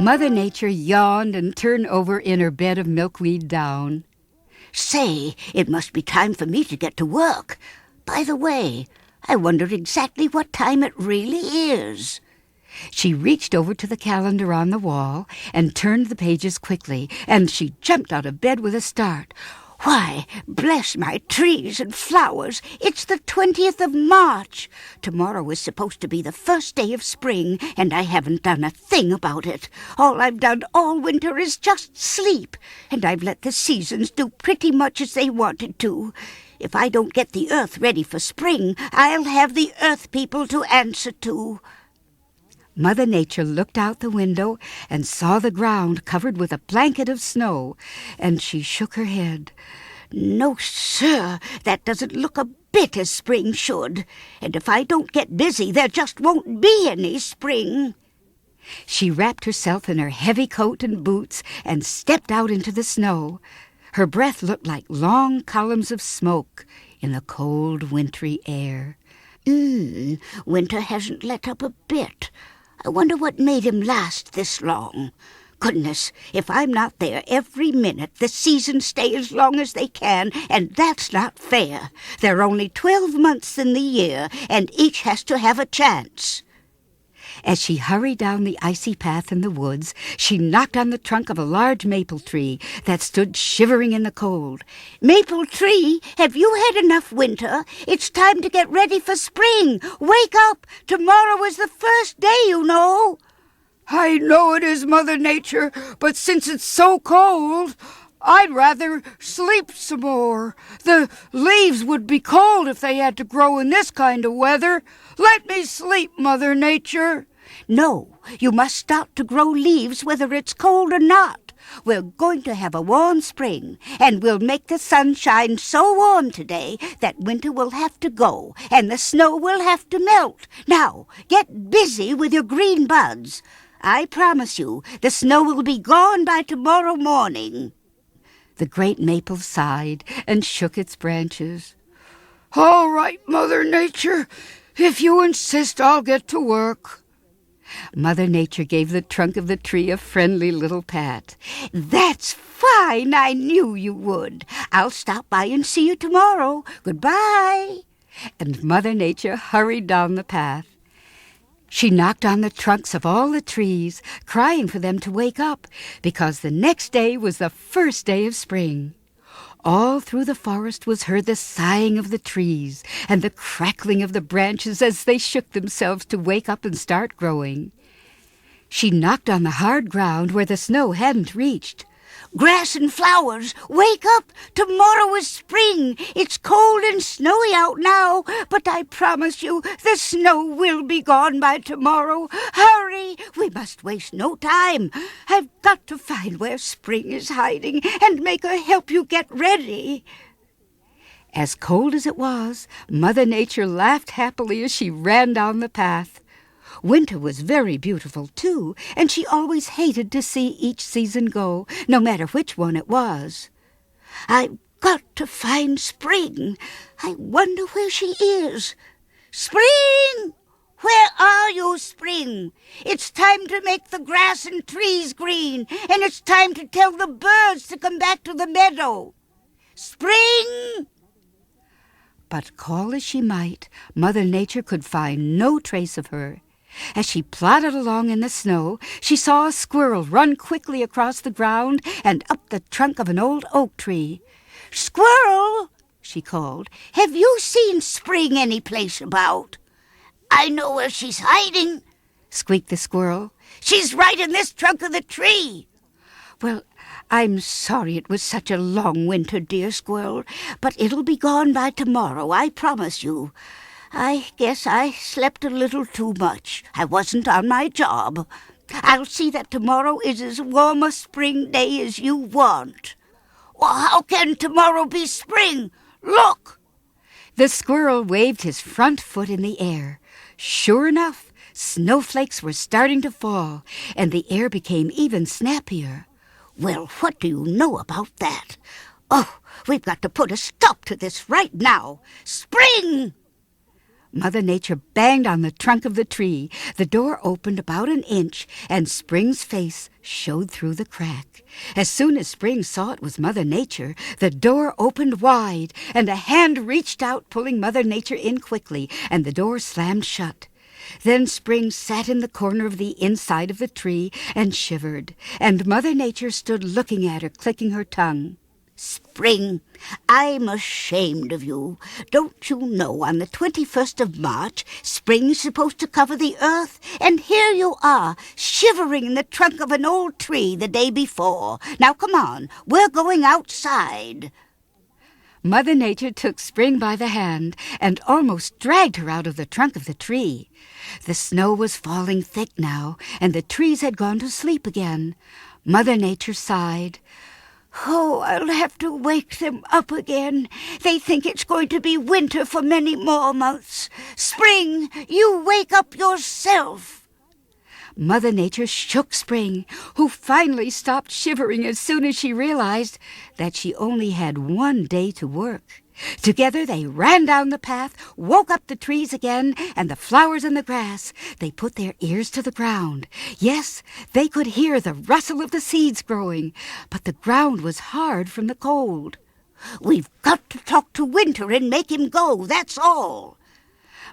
Mother Nature yawned and turned over in her bed of milkweed down. Say, it must be time for me to get to work. By the way, I wonder exactly what time it really is. She reached over to the calendar on the wall and turned the pages quickly, and she jumped out of bed with a start. Why, bless my trees and flowers, it's the 20th of March. Tomorrow is supposed to be the first day of spring, and I haven't done a thing about it. All I've done all winter is just sleep, and I've let the seasons do pretty much as they wanted to. If I don't get the earth ready for spring, I'll have the earth people to answer to. Mother Nature looked out the window and saw the ground covered with a blanket of snow, and she shook her head. No, sir, that doesn't look a bit as spring should. And if I don't get busy, there just won't be any spring. She wrapped herself in her heavy coat and boots and stepped out into the snow. Her breath looked like long columns of smoke in the cold, wintry air. Winter hasn't let up a bit. I wonder what made him last this long. Goodness, if I'm not there every minute, the seasons stay as long as they can, and that's not fair. There are only 12 months in the year, and each has to have a chance. As she hurried down the icy path in the woods, she knocked on the trunk of a large maple tree that stood shivering in the cold. Maple tree, have you had enough winter? It's time to get ready for spring. Wake up! Tomorrow is the first day, you know. I know it is, Mother Nature, but since it's so cold, I'd rather sleep some more. The leaves would be cold if they had to grow in this kind of weather. Let me sleep, Mother Nature. No, you must start to grow leaves whether it's cold or not. We're going to have a warm spring, and we'll make the sun shine so warm today that winter will have to go, and the snow will have to melt. Now, get busy with your green buds. I promise you, the snow will be gone by tomorrow morning. The great maple sighed and shook its branches. All right, Mother Nature. If you insist, I'll get to work. Mother Nature gave the trunk of the tree a friendly little pat. That's fine. I knew you would. I'll stop by and see you tomorrow. Goodbye. And Mother Nature hurried down the path. She knocked on the trunks of all the trees, crying for them to wake up, because the next day was the first day of spring. All through the forest was heard the sighing of the trees and the crackling of the branches as they shook themselves to wake up and start growing. She knocked on the hard ground where the snow hadn't reached. Grass and flowers, wake up! Tomorrow is spring. It's cold and snowy out now, but I promise you the snow will be gone by tomorrow. Hurry! We must waste no time. I've got to find where spring is hiding and make her help you get ready. As cold as it was, Mother Nature laughed happily as she ran down the path. Winter was very beautiful, too, and she always hated to see each season go, no matter which one it was. I've got to find Spring. I wonder where she is. Spring! Where are you, Spring? It's time to make the grass and trees green, and it's time to tell the birds to come back to the meadow. Spring! But call as she might, Mother Nature could find no trace of her. As she plodded along in the snow, she saw a squirrel run quickly across the ground and up the trunk of an old oak tree. "Squirrel," she called, "have you seen Spring any place about?" "I know where she's hiding," squeaked the squirrel. "She's right in this trunk of the tree." "Well, I'm sorry it was such a long winter, dear squirrel, but it'll be gone by tomorrow, I promise you. I guess I slept a little too much. I wasn't on my job. I'll see that tomorrow is as warm a spring day as you want." "Well, how can tomorrow be spring? Look!" The squirrel waved his front foot in the air. Sure enough, snowflakes were starting to fall, and the air became even snappier. "Well, what do you know about that? Oh, we've got to put a stop to this right now. Spring!" Mother Nature banged on the trunk of the tree. The door opened about an inch, and Spring's face showed through the crack. As soon as Spring saw it was Mother Nature, the door opened wide, and a hand reached out, pulling Mother Nature in quickly, and the door slammed shut. Then Spring sat in the corner of the inside of the tree and shivered, and Mother Nature stood looking at her, clicking her tongue. Spring, I'm ashamed of you. Don't you know on the 21st of March, spring's supposed to cover the earth? And here you are, shivering in the trunk of an old tree the day before. Now come on, we're going outside. Mother Nature took Spring by the hand and almost dragged her out of the trunk of the tree. The snow was falling thick now, and the trees had gone to sleep again. Mother Nature sighed. Oh, I'll have to wake them up again. They think it's going to be winter for many more months. Spring, you wake up yourself. Mother Nature shook Spring, who finally stopped shivering as soon as she realized that she only had one day to work. Together they ran down the path, woke up the trees again and the flowers and the grass. They put their ears to the ground. Yes, they could hear the rustle of the seeds growing, but the ground was hard from the cold. We've got to talk to Winter and make him go, that's all.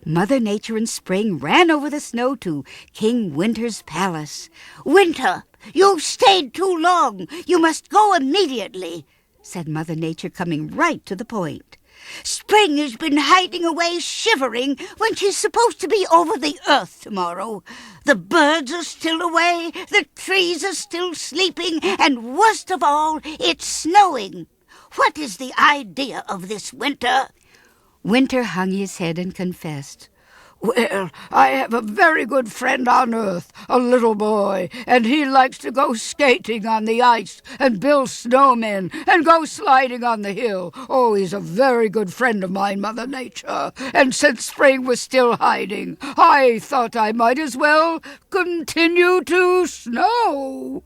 Mother Nature and Spring ran over the snow to King Winter's palace. Winter, you've stayed too long. You must go immediately, said Mother Nature, coming right to the point. Spring has been hiding away shivering when she's supposed to be over the earth tomorrow. The birds are still away, the trees are still sleeping, and worst of all, it's snowing. What is the idea of this, Winter? Winter hung his head and confessed. Well, I have a very good friend on earth, a little boy, and he likes to go skating on the ice and build snowmen and go sliding on the hill. Oh, he's a very good friend of mine, Mother Nature, and since spring was still hiding, I thought I might as well continue to snow.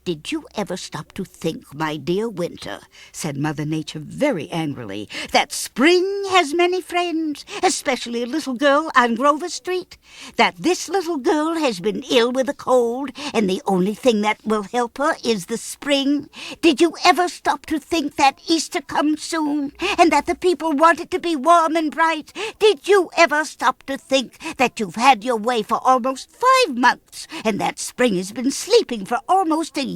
Did you ever stop to think, my dear Winter, said Mother Nature very angrily, that spring has many friends, especially a little girl on Grover Street? That this little girl has been ill with a cold, and the only thing that will help her is the spring? Did you ever stop to think that Easter comes soon, and that the people want it to be warm and bright? Did you ever stop to think that you've had your way for almost 5 months, and that spring has been sleeping for almost a year?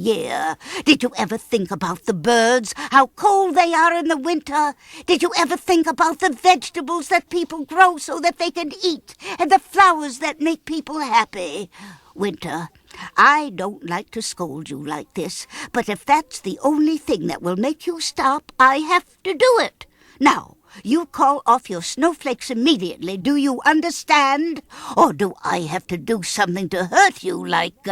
Did you ever think about the birds, how cold they are in the winter? Did you ever think about the vegetables that people grow so that they can eat, and the flowers that make people happy? Winter, I don't like to scold you like this, but if that's the only thing that will make you stop, I have to do it. Now, you call off your snowflakes immediately, do you understand? Or do I have to do something to hurt you, like,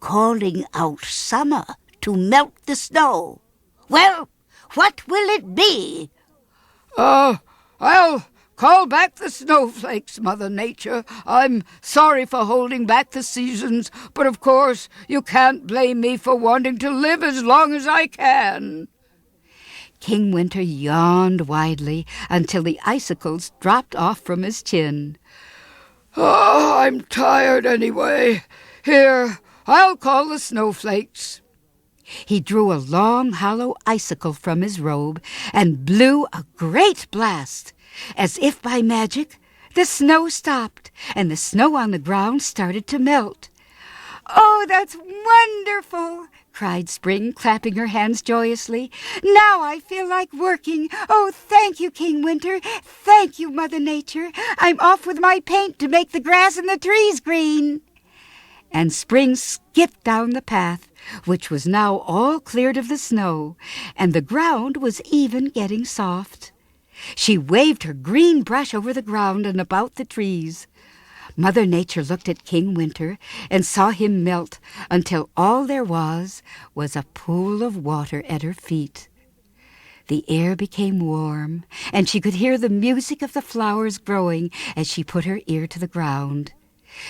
calling out summer to melt the snow? Well, what will it be? I'll call back the snowflakes, Mother Nature. I'm sorry for holding back the seasons, but of course you can't blame me for wanting to live as long as I can. King Winter yawned widely until the icicles dropped off from his chin. Oh, I'm tired anyway. Here, I'll call the snowflakes. He drew a long, hollow icicle from his robe and blew a great blast. As if by magic, the snow stopped, and the snow on the ground started to melt. "Oh, that's wonderful!" cried Spring, clapping her hands joyously. "Now I feel like working. Oh, thank you, King Winter. Thank you, Mother Nature. I'm off with my paint to make the grass and the trees green." And Spring skipped down the path, which was now all cleared of the snow, and the ground was even getting soft. She waved her green brush over the ground and about the trees. Mother Nature looked at King Winter and saw him melt until all there was a pool of water at her feet. The air became warm, and she could hear the music of the flowers growing as she put her ear to the ground.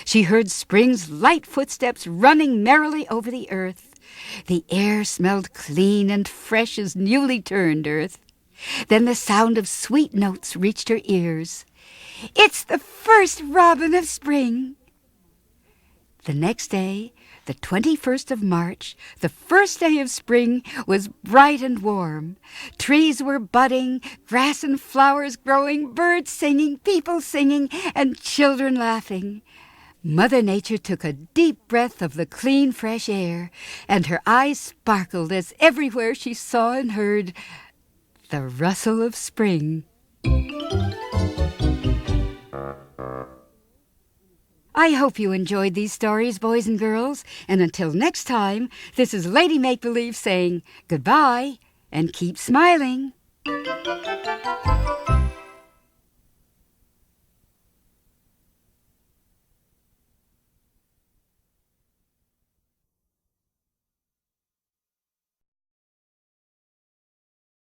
She heard Spring's light footsteps running merrily over the earth. The air smelled clean and fresh as newly turned earth. Then the sound of sweet notes reached her ears. It's the first robin of spring. The next day, the 21st of March, the first day of spring, was bright and warm. Trees were budding, grass and flowers growing, birds singing, people singing, and children laughing. Mother Nature took a deep breath of the clean, fresh air, and her eyes sparkled as everywhere she saw and heard the rustle of spring. I hope you enjoyed these stories, boys and girls, and until next time, this is Lady Make-Believe saying goodbye and keep smiling.